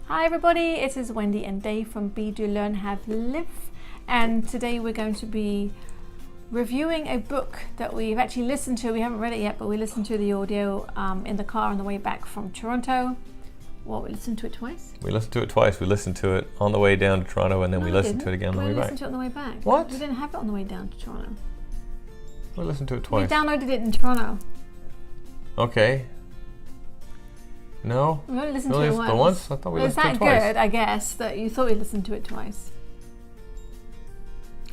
Hi everybody, it is Wendy and Dave from Be Do Learn Have Live, and today we're going to be reviewing a book that we've actually listened to. We haven't read it yet, but we listened to the audio in the car on the way back from Toronto. We listened to it twice? We listened to it twice. We listened to it on the way down to Toronto, and then we listened to it again on the way back. We listened to it on the way back. What? We didn't have it on the way down to Toronto. We listened to it twice. We downloaded it in Toronto. Okay. No? We only listened to it once. I thought we listened to it twice. It was that good, I guess, that you thought we listened to it twice.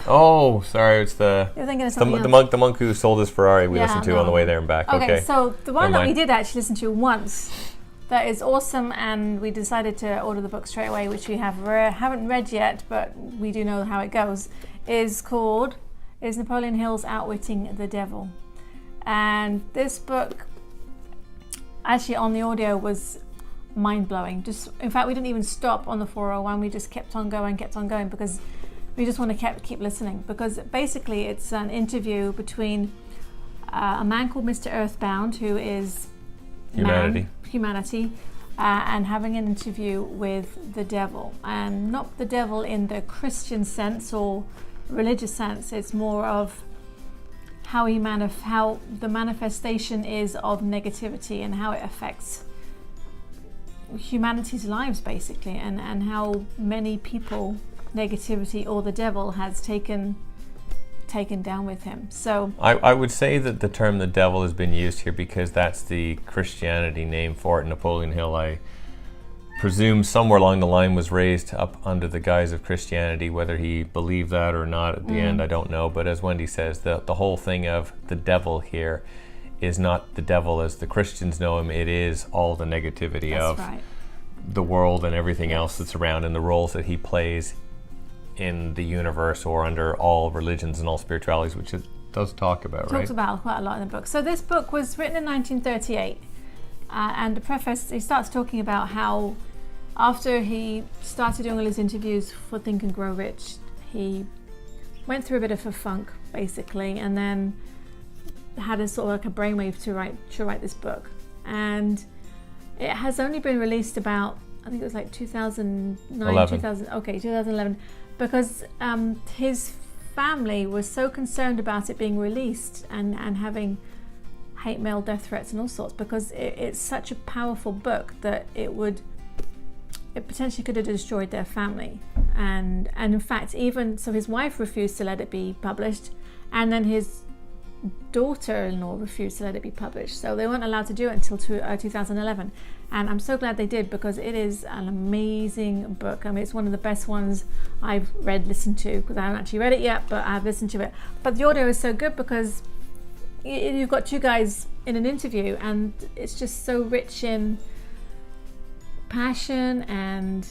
Oh, sorry, it's You're thinking of something else. the monk who sold his Ferrari we listened to on the way there and back. Okay, so the one that we did actually listen to once, that is awesome, and we decided to order the book straight away, which we haven't read yet, but we do know how it goes, is Napoleon Hill's Outwitting the Devil. And this book, actually on the audio, was mind-blowing. In fact, we didn't even stop on the 401. We just kept on going because we just want to keep listening, because basically it's an interview between a man called Mr. Earthbound, who is humanity, and having an interview with the devil, and not the devil in the Christian sense or religious sense. It's more of how the manifestation is of negativity and how it affects humanity's lives, basically, and how many people negativity or the devil has taken down with him. So I would say that the term the devil has been used here because that's the Christianity name for it. Napoleon Hill, I presume somewhere along the line, was raised up under the guise of Christianity. Whether he believed that or not at the end, I don't know. But as Wendy says, the whole thing of the devil here is not the devil as the Christians know him. It is all the negativity the world and everything else that's around, and the roles that he plays in the universe or under all religions and all spiritualities, which it does talk about, right? Talks about quite a lot in the book. So this book was written in 1938, and the preface, he starts talking about how after he started doing all his interviews for Think and Grow Rich, he went through a bit of a funk, basically, and then had a sort of like a brainwave to write this book. And it has only been released about, I think it was like 2011, because his family was so concerned about it being released and having hate mail, death threats and all sorts, because it's such a powerful book that it potentially could have destroyed their family. And in fact, even so, his wife refused to let it be published, and then his daughter-in-law refused to let it be published, so they weren't allowed to do it until 2011. And I'm so glad they did, because it is an amazing book. I mean, it's one of the best ones I've listened to, because I haven't actually read it yet, but I've listened to it. But the audio is so good because you've got two guys in an interview, and it's just so rich in passion, and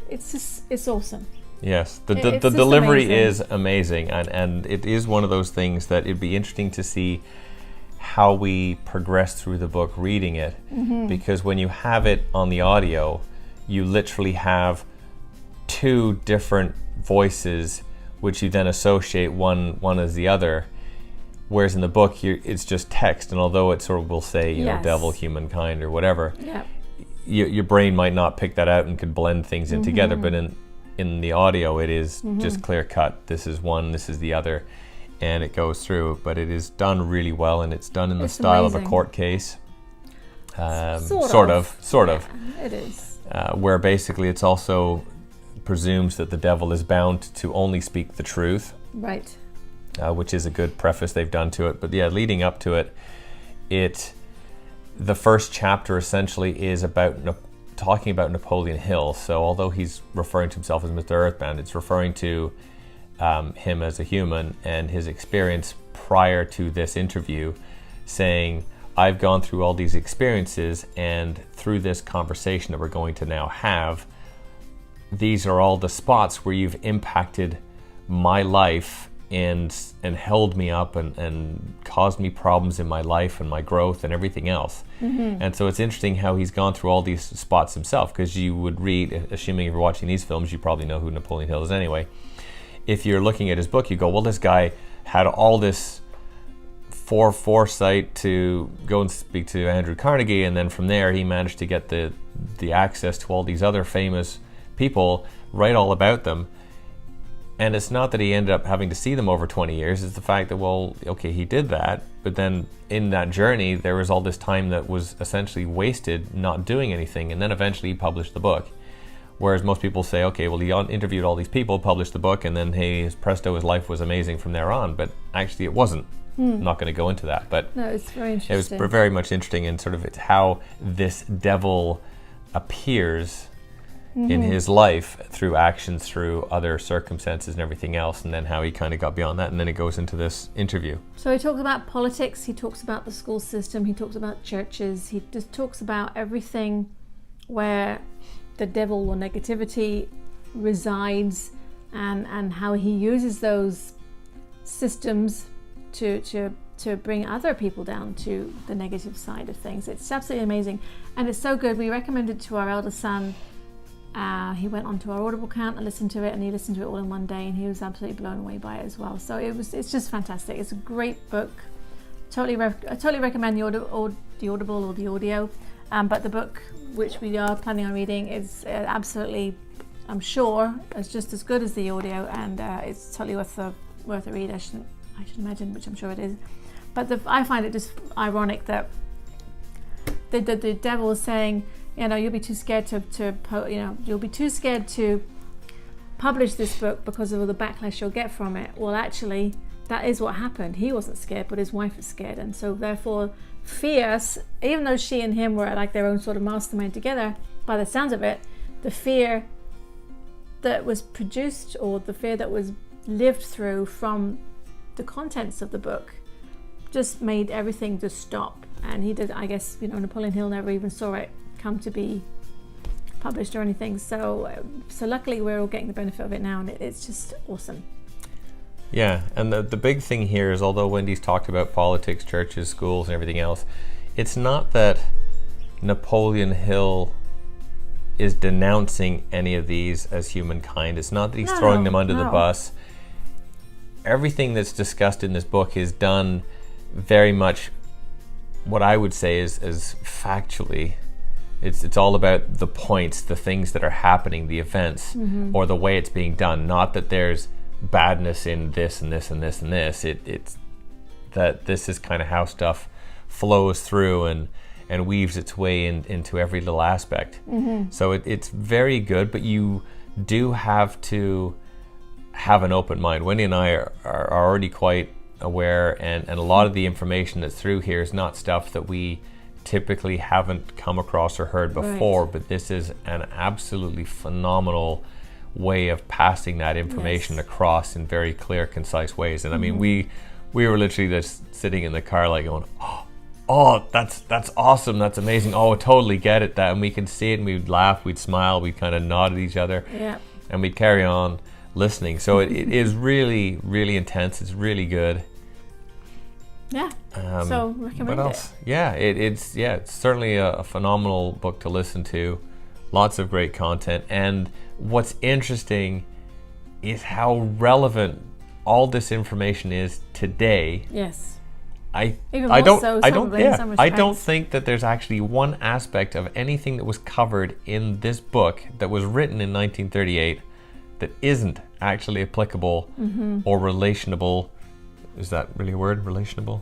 it's awesome. Yes, the delivery is amazing, and it is one of those things that it'd be interesting to see how we progress through the book reading it, because when you have it on the audio, you literally have two different voices which you then associate one as the other, whereas in the book it's just text, and although it sort of will say, you know, devil, humankind, or whatever, your brain might not pick that out and could blend things in together, but in the audio it is just clear cut. This is one, this is the other, and it goes through. But it is done really well, and it's done in the style of a court case, sort of. It is where basically it's also presumes that the devil is bound to only speak the truth, right? Which is a good preface they've done to it. But yeah, leading up to it, the first chapter essentially is about talking about Napoleon Hill. So although he's referring to himself as Mr. Earthbound, it's referring to him as a human and his experience prior to this interview, saying, I've gone through all these experiences, and through this conversation that we're going to now have, these are all the spots where you've impacted my life and held me up and caused me problems in my life and my growth and everything else. And so it's interesting how he's gone through all these spots himself, because you would read, assuming if you're watching these films, you probably know who Napoleon Hill is anyway. If you're looking at his book, you go, well, this guy had all this foresight to go and speak to Andrew Carnegie, and then from there he managed to get the access to all these other famous people, write all about them. And it's not that he ended up having to see them over 20 years, it's the fact that, well, okay, he did that, but then in that journey there was all this time that was essentially wasted not doing anything, and then eventually he published the book. Whereas most people say, okay, well, he interviewed all these people, published the book, and then, hey, presto, his life was amazing from there on. But actually it wasn't. I'm not going to go into that, but no, it's very interesting. It was very much interesting in sort of it's how this devil appears in his life through actions, through other circumstances and everything else, and then how he kind of got beyond that, and then it goes into this interview. So he talks about politics, he talks about the school system, he talks about churches, he just talks about everything where the devil or negativity resides, and how he uses those systems to bring other people down to the negative side of things. It's absolutely amazing, and it's so good. We recommend it to our elder son. He went onto our Audible account and listened to it, and he listened to it all in one day, and he was absolutely blown away by it as well. So it's just fantastic. It's a great book. I totally recommend the Audible or the audio, but the book, which we are planning on reading, is absolutely, I'm sure, it's just as good as the audio, and it's totally worth a read. I should imagine, which I'm sure it is. But I find it just ironic that the devil is saying, you'll be too scared you'll be too scared to publish this book because of all the backlash you'll get from it. Well, actually, that is what happened. He wasn't scared, but his wife was scared, and so therefore fear, even though she and him were like their own sort of mastermind together, by the sounds of it, the fear that was produced, or the fear that was lived through from the contents of the book, just made everything just stop. And he did, I guess, Napoleon Hill never even saw it come to be published or anything. So luckily we're all getting the benefit of it now, and it's just awesome. Yeah, and the big thing here is, although Wendy's talked about politics, churches, schools, and everything else, it's not that Napoleon Hill is denouncing any of these as humankind. It's not that he's throwing them under the bus. Everything that's discussed in this book is done very much what I would say is factually. It's all about the points, the things that are happening, the events, or the way it's being done. Not that there's badness in this and this and this and this. It's that this is kind of how stuff flows through and weaves its way into every little aspect. So it's very good, but you do have to have an open mind. Wendy and I are already quite aware, and a lot of the information that's through here is not stuff that we typically haven't come across or heard before, but this is an absolutely phenomenal way of passing that information across in very clear, concise ways. And I mean, we were literally just sitting in the car like going, oh, that's awesome, that's amazing, oh, I totally get it, that, and we can see it, and we'd laugh, we'd smile, we'd kind of nod at each other, and we'd carry on listening. So it is really, really intense. It's really good. So recommend what else? It's certainly a phenomenal book to listen to. Lots of great content, and what's interesting is how relevant all this information is today. Yes. I don't think that there's actually one aspect of anything that was covered in this book that was written in 1938 that isn't actually applicable or relationable. Is that really a word? Relationable?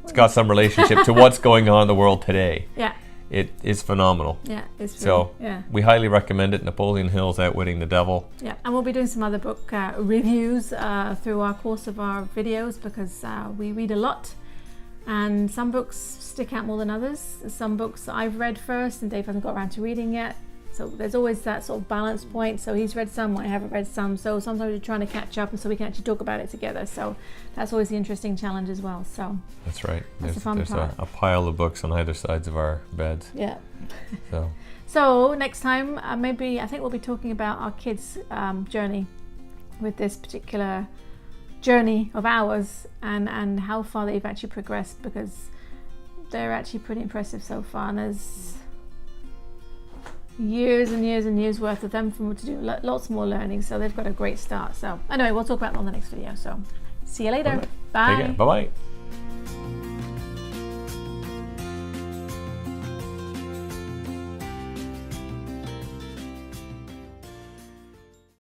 It's got some relationship to what's going on in the world today. Yeah. It is phenomenal. Yeah, it's really, so we highly recommend it. Napoleon Hill's Outwitting the Devil. Yeah, and we'll be doing some other book reviews through our course of our videos, because we read a lot, and some books stick out more than others. Some books I've read first and Dave hasn't got around to reading yet. So there's always that sort of balance point. So he's read some, I haven't read some. So sometimes we're trying to catch up, and so we can actually talk about it together. So that's always the interesting challenge as well. So that's right. That's the fun part. A pile of books on either sides of our beds. Yeah. So next time, maybe I think we'll be talking about our kids' journey with this particular journey of ours, and how far they've actually progressed, because they're actually pretty impressive so far, and there's years and years and years worth of them to do, lots more learning, so they've got a great start. So anyway, we'll talk about it on the next video. So see you later. Bye. Bye-bye.